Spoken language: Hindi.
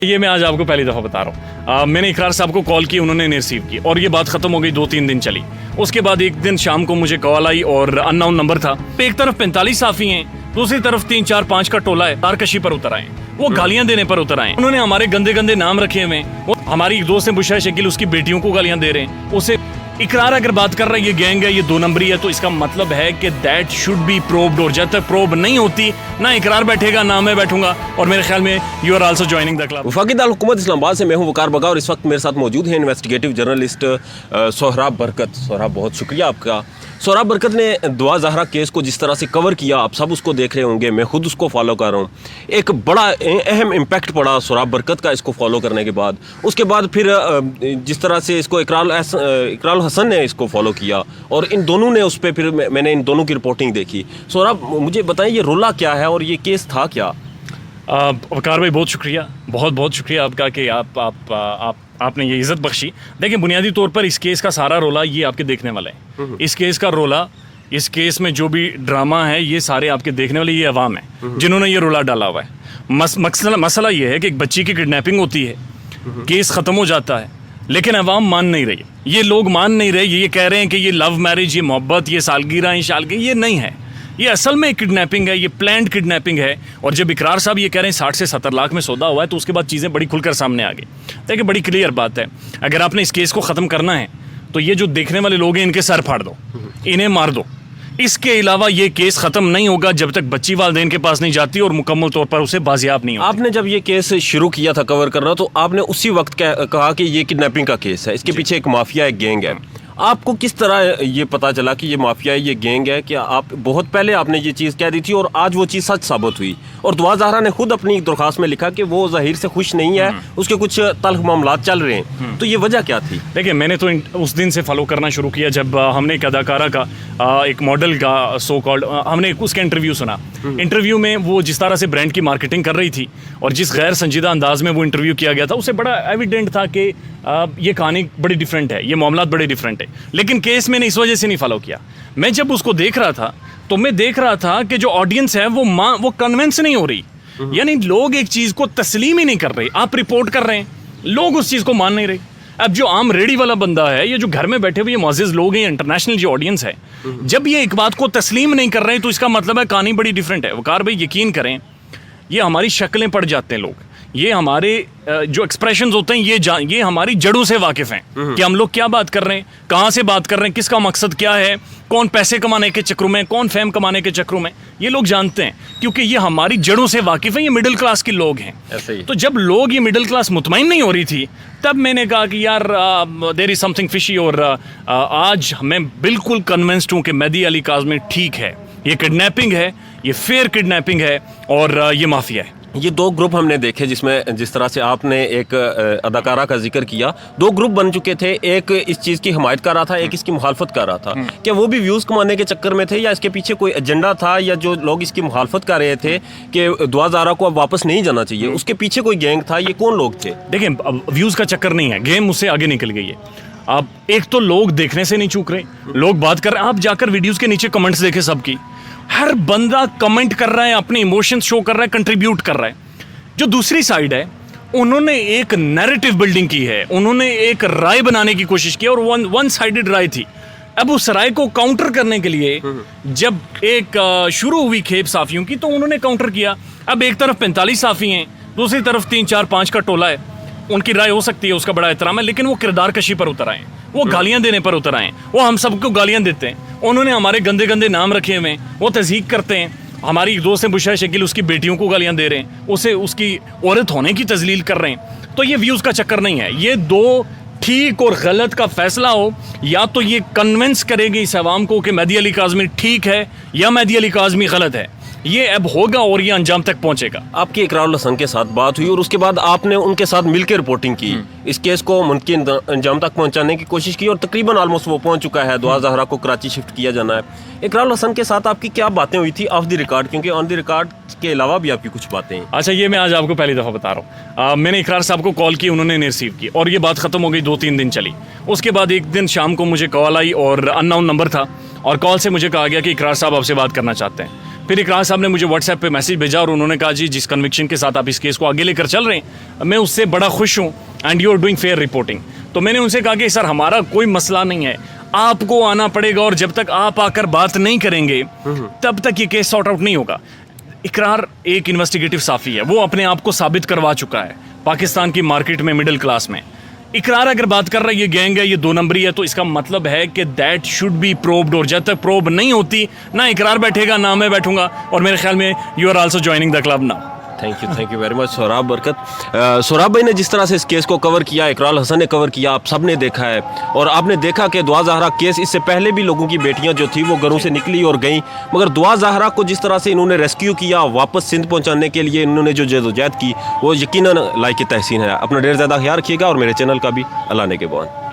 ये मैं आज आपको पहली दफ़ा बता रहा हूँ। मैंने इकरार साहब को कॉल की, उन्होंने नहीं रिसीव की और ये बात ख़त्म हो गई। 2-3 दिन चली। उसके बाद एक दिन शाम को मुझे कॉल आई और अननोन नंबर था। एक तरफ 45 साफ़ी हैं, दूसरी तरफ 3-4-5 का टोला है। तारकशी पर उतर आए, वो गालियां देने पर उतर आए। उन्होंने हमारे गंदे गंदे नाम रखे हुए हैं। हमारी एक दोस्त है बुशरा शकील, उसकी बेटियों को गालियां दे रहे हैं। उसे इकरार अगर बात कर रहा है ये गैंग है, ये 2 नंबरी है, तो इसका मतलब है कि दैट शुड बी प्रोब्ड। और जब तक प्रोब नहीं होती ना इकरार बैठेगा ना मैं बैठूंगा। और मेरे ख्याल में you are also joining the club. वफाकी दारुल हुकूमत इस्लामाबाद से मैं हूं वकार बगा और इस वक्त मेरे साथ मौजूद हैं इन्वेस्टिगेटिव जर्नलिस्ट सोहराब बरकत। सोहराब, बहुत शुक्रिया आपका। सोहराब बरकत ने दुआ ज़हरा केस को जिस तरह से कवर किया, आप सब उसको देख रहे होंगे, मैं खुद उसको फॉलो कर रहा हूँ। एक बड़ा अहम इम्पैक्ट पड़ा सोहराब बरकत का इसको फॉलो करने के बाद। उसके बाद फिर जिस तरह से इसको इकराल हसन ने इसको फॉलो किया और इन दोनों ने उस पर फिर मैंने इन दोनों की रिपोर्टिंग देखी। सोहराब, मुझे बताएं ये रोला क्या है और ये केस था क्या? वकार भाई, बहुत शुक्रिया, बहुत बहुत शुक्रिया आपका कि आपने ये इज़्ज़त बख्शी। देखिए, बुनियादी तौर पर इस केस का सारा रोला ये आपके देखने वाला है। इस केस का रोला, इस केस में जो भी ड्रामा है, ये सारे आपके देखने वाले ये अवाम है जिन्होंने ये रोला डाला हुआ है। मसला ये है कि एक बच्ची की किडनैपिंग होती है, केस ख़त्म हो जाता है, लेकिन अवाम मान नहीं रही। ये लोग मान नहीं रहे। ये कह रहे हैं कि ये लव मैरिज, ये मोहब्बत, ये सालगिरह, ये नहीं है। ये असल में किडनैपिंग है, ये प्लान्ड किडनैपिंग है। और जब इकरार साहब ये कह रहे हैं 60 से 70 लाख में सौदा हुआ है, तो उसके बाद चीज़ें बड़ी खुलकर सामने आ गई। देखिए, बड़ी क्लियर बात है, अगर आपने इस केस को ख़त्म करना है तो ये जो देखने वाले लोग हैं इनके सर फाड़ दो, इन्हें मार दो। इसके अलावा ये केस ख़त्म नहीं होगा जब तक बच्ची वालिदैन के पास नहीं जाती और मुकम्मल तौर पर उसे बाजियाब नहीं होती। आपने जब ये केस शुरू किया था कवर करना, तो आपने उसी वक्त कहा कि ये किडनैपिंग का केस है, इसके पीछे एक माफिया, एक गैंग है। आपको किस तरह ये पता चला कि ये माफिया है, ये गैंग है? कि आप बहुत पहले आपने ये चीज़ कह दी थी और आज वो चीज़ सच साबित हुई? और दुआ ज़हरा ने खुद अपनी दरख्वास्त में लिखा कि वो ज़ाहिर से खुश नहीं है, उसके कुछ तल्ख मामलात चल रहे हैं। तो ये वजह क्या थी? देखिए, मैंने तो उस दिन से फॉलो करना शुरू किया जब हमने एक अदाकारा का, एक मॉडल का सो कॉल्ड, हमने उसका इंटरव्यू सुना। इंटरव्यू में वो जिस तरह से ब्रांड की मार्केटिंग कर रही थी और जिस गैर संजीदा अंदाज में वो इंटरव्यू किया गया था, उससे बड़ा एविडेंट था कि ये कहानी बड़ी डिफरेंट है, ये मामला बड़े डिफरेंट है। लेकिन केस मैंने इस वजह से नहीं फॉलो किया। मैं जब उसको देख रहा था तो मैं देख रहा था कि जो ऑडियंस है वो कन्विंस नहीं हो रही। यानी लोग एक चीज़ को तस्लीम ही नहीं कर रहे। आप रिपोर्ट कर रहे हैं, लोग उस चीज़ को मान नहीं रहे। अब जो आम रेडी वाला बंदा है, ये जो घर में बैठे हुए मुअज़्ज़िज़ लोग हैं, इंटरनेशनल जो ऑडियंस है, जब ये एक बात को तस्लीम नहीं कर रहे तो इसका मतलब है कहानी बड़ी डिफरेंट है। वकार भाई, यकीन करें, ये हमारी शक्लें पड़ जाते हैं लोग, ये हमारे जो एक्सप्रेशंस होते हैं, ये हमारी जड़ों से वाकिफ़ हैं कि हम लोग क्या बात कर रहे हैं, कहाँ से बात कर रहे हैं, किसका मकसद क्या है, कौन पैसे कमाने के चक्रों में, कौन फेम कमाने के चक्रों में। ये लोग जानते हैं क्योंकि ये हमारी जड़ों से वाकिफ़ हैं। ये मिडिल क्लास के लोग हैं। तो जब लोग, ये मिडिल क्लास मुतमईन नहीं हो रही थी, तब मैंने कहा कि यार देयर इज़ समथिंग फिशी। और आज मैं बिल्कुल कन्विंस्ड हूँ कि मेहदी अली काज़मी ठीक है। ये किडनैपिंग है, ये फेयर किडनैपिंग है और ये माफिया है। ये 2 ग्रुप हमने देखे जिसमें जिस तरह से आपने एक अदाकारा का जिक्र किया, 2 ग्रुप बन चुके थे। एक इस चीज़ की हिमायत कर रहा था, एक इसकी मुखालफत कर रहा था। क्या वो भी व्यूज़ कमाने के चक्कर में थे या इसके पीछे कोई एजेंडा था, या जो लोग इसकी मुखालफत कर रहे थे कि दुआ ज़हरा को अब वापस नहीं जाना चाहिए, उसके पीछे कोई गैंग था? ये कौन लोग थे? देखिए, व्यूज़ का चक्कर नहीं है, गेम उससे आगे निकल गई है। अब एक तो लोग देखने से नहीं चूक रहे, लोग बात कर रहे हैं। आप जाकर वीडियोज़ के नीचे कमेंट्स देखें, सबकी, हर बंदा कमेंट कर रहा है, अपने इमोशंस शो कर रहा है, कंट्रीब्यूट कर रहा है। जो दूसरी साइड है, उन्होंने एक नैरेटिव बिल्डिंग की है, उन्होंने एक राय बनाने की कोशिश की और वन साइडेड राय थी। अब उस राय को काउंटर करने के लिए जब एक शुरू हुई खेप साफियों की, तो उन्होंने काउंटर किया। अब एक तरफ 45 साफी हैं, दूसरी तरफ 3-4-5 का टोला है। उनकी राय हो सकती है, उसका बड़ा एहतराम है, लेकिन वो किरदार कशी पर उतर आए, वो गालियां देने पर उतर आए, वो हम सबको गालियां देते हैं। उन्होंने हमारे गंदे गंदे नाम रखे हुए हैं, वो तज़हीक करते हैं। हमारी एक दोस्त है बुशरा शकील, उसकी बेटियों को गालियां दे रहे हैं, उसे उसकी औरत होने की तजलील कर रहे हैं। तो ये व्यूज़ का चक्कर नहीं है। ये 2 ठीक और गलत का फैसला हो, या तो ये कन्विंस करेगी इस अवाम को कि मेहदी अली काज़मी ठीक है या मेहदी अली काज़मी गलत है। ये अब होगा और ये अंजाम तक पहुंचेगा। आपकी इकरार हसन के साथ बात हुई और उसके बाद आपने उनके साथ मिलकर रिपोर्टिंग की, इस केस को मुमकिन अंजाम तक पहुंचाने की कोशिश की और तकरीबन ऑलमोस्ट वो पहुंच चुका है। दुआ ज़हरा को कराची शिफ्ट किया जाना है। इकरार हसन के साथ आपकी क्या बातें हुई थी ऑफ द रिकॉर्ड, क्योंकि ऑन द रिकॉर्ड के अलावा भी आपकी कुछ बातें हैं? अच्छा, ये मैं आज आपको पहली दफ़ा बता रहा हूँ। मैंने इकरार साहब को कॉल की, उन्होंने नहीं रिसीव की और ये बात ख़त्म हो गई। 2-3 दिन चली। उसके बाद एक दिन शाम को मुझे कॉल आई और अननोन नंबर था। और कॉल से मुझे कहा गया कि इकरार साहब आपसे बात करना चाहते हैं। फिर इकरार साहब ने मुझे व्हाट्सएप पे मैसेज भेजा और उन्होंने कहा जी जिस कन्विक्शन के साथ आप इस केस को आगे लेकर चल रहे हैं मैं उससे बड़ा खुश हूँ and you are doing fair reporting. तो मैंने उनसे कहा कि सर हमारा कोई मसला नहीं है, आपको आना पड़ेगा और जब तक आप आकर बात नहीं करेंगे तब तक ये केस सॉर्ट आउट नहीं होगा। इकरार एक इन्वेस्टिगेटिव साफ़ी है, वो अपने आप को साबित करवा चुका है पाकिस्तान की मार्केट में, मिडिल क्लास में। इकरार अगर बात कर रहा है ये गैंग है, ये 2 नंबरी है, तो इसका मतलब है कि दैट शुड बी प्रोब्ड, और जब तक प्रोब नहीं होती ना इकरार बैठेगा ना मैं बैठूंगा। और मेरे ख्याल में you are also joining the club now. Thank you very much Sohrab Barkat. Sohrab भाई ने जिस तरह से इस केस को कवर किया, इकरार हसन ने कवर किया, आप सब ने देखा है और आपने देखा कि दुआ ज़हरा केस, इससे पहले भी लोगों की बेटियां जो थी वो घरों से निकली और गईं, मगर दुआ ज़हरा को जिस तरह से इन्होंने रेस्क्यू किया, वापस सिंध पहुंचाने के लिए इन्होंने जो जदोजहद की वो यकीनन लायक तहसीन है। अपना ढेर ज़्यादा ख्याल रखिएगा और मेरे चैनल का भी अल्लाह ने के बान।